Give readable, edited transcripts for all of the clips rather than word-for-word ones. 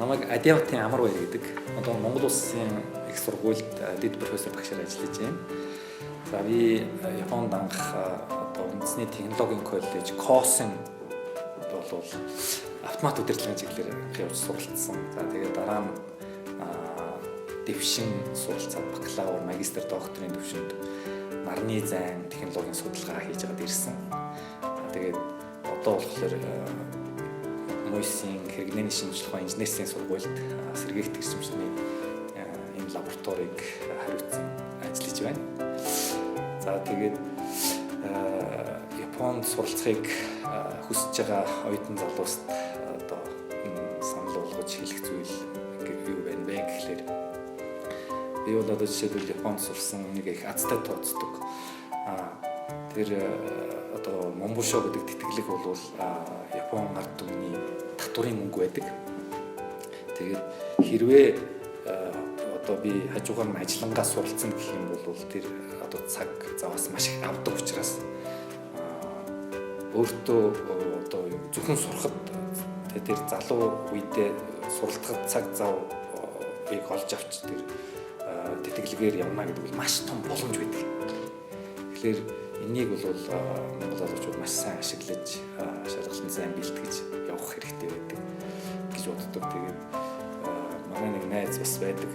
намайг Адиаватын амар баяр гэдэг. Одоо Монгол Улсын их сургуульд дэд профессор багшаар ажиллаж байна. За би Японд анх одоо үндэсний технологийн коллеж КОС-ын бол автомат удирдлагын чиглэлээр явж суралцсан. За тэгээд дараа нь дэвшин суралцаад бакалавр, магистр, докторийн төвшөнд нарны зайн технологийн судалгаа хийж аваад ирсэн. Тэгээд одоо болохоор Мойсийн хэрэглээний шинжилгээ ухааны инженерийн сургуульд сэргээгт гэрчмчний энэ лабораторийг хариуцсан ажиллаж байна. За тэгээд Японд суралцахыг хүсэж байгаа оюутан залууст одоо санал болгож хэлэх зүйл юу байна вэ гэхлээр би бол одоо жишээлбэл Японд сурсан нэг их азтай тооцдог. Тэр одоо Момбушо гэдэг тэтгэлэг бол Япон ард түмний татварын мөнгө байдаг. Тэгээд хэрвээ одоо би хажуугаар нь ажиллангаа суралцсан гэх юм бол тэр одоо цаг заваас маш их авдаг учраас өөртөө одоо зөвхөн сурахад тэр залуу үедээ суралцахад цаг завыг олж авч тэр тэтгэлгээр явна гэдэг бол маш том боломж байдаг. Тэгэхээр энийг бол Монгол залуучууд маш сайн ашиглаж шалгалтын сайн бэлтгэж явах хэрэгтэй байдаг гэж боддог. Тэгээд манай нэг найз бас байдаг.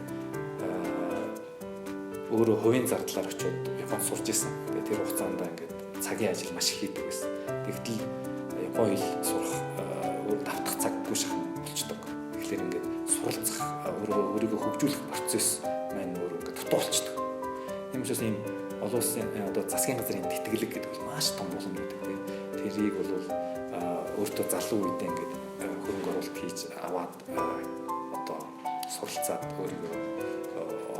Өөрөө хувийн зардлаар очиод Японд сурч ирсэн. Тэгээд тэр хугацаанд ингээд цагийн ажил маш их хийдэг байсан. Тэгтэл Япон хэл сурах давтах цаггүй шахам болчдөг. Тэгэхээр ингээд суралцах өөрийгөө хөгжүүлэх процесс маань өөрөө ингээд дутуу болчдөг. Тийм учраас ийм олон улсын одоо засгийн газрын тэтгэлэг гэдэг бол маш том боломж гэдэг. Тэрийг бол өөртөө залуу үедээ ингээд хөрөнгө оруулалт хийж аваад одоо суралцаад өөрийгөө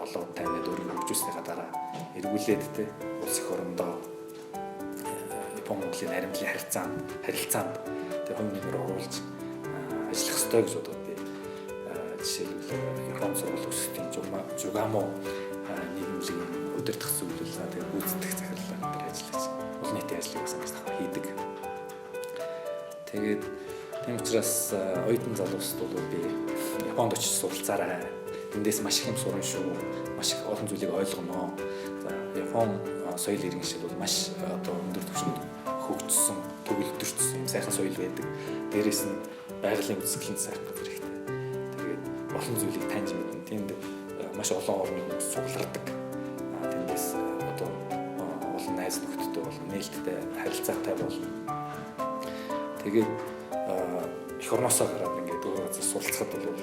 олоод таниад өөрийгөө хөгжүүлснийхаа дараа эргүүлээд те улс их орондоо Япон-Монголын наримтлын харилцаанд тэг хувь нэмэр оруулж ажиллах ёстой гэж бодоод би жишээлбэл Япон сургууль өсөлтийн Жугамо нийгэмлэгийн удирдах зөвлөл тэгээд гүйцэтгэх захирлаар дээр ажиллаж олон нийтийн ажлыг бас маш их хийдэг. Тэгээд тийм учраас оюутан залуусд бол би Японд очиж суралцаарай. Эндээс маш их юм сурна шүү. Маш их олон зүйлийг ойлгоно. За Япон соёл иргэншил бол маш одоо өндөр түвшинд хөгжсөн, төгөлдөрчсөн юм сайхан соёл байдаг. Дээрээс нь байгалийн үзэсгэлэнт сайхан газар ихтэй. Тэгээд олон зүйлийг таньж мэднэ. Тиймд маш олон орны хүмүүс сугалардаг. Тэндээс одоо олон найз нөхдөдтэй болон нээлттэй харилцаатай болно. Тэгээд эх орноосоо гараад ингээд өөр газар суралцахад бол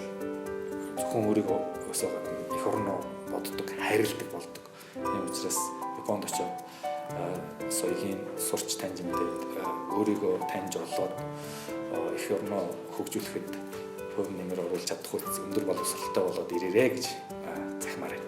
зөвхөн өөрийгөө өсөө гадна эх орноо боддог, хайрладаг болдог. Тийм учраас Японд очиод соёлын сурч таньж мэдээд өөрийгөө таньж олоод эх орноо хөгжүүлэхэд хувь нэмэр оруулж чадах үс өндөр боловсралтай болоод ирээрэй гэж захимаар байна.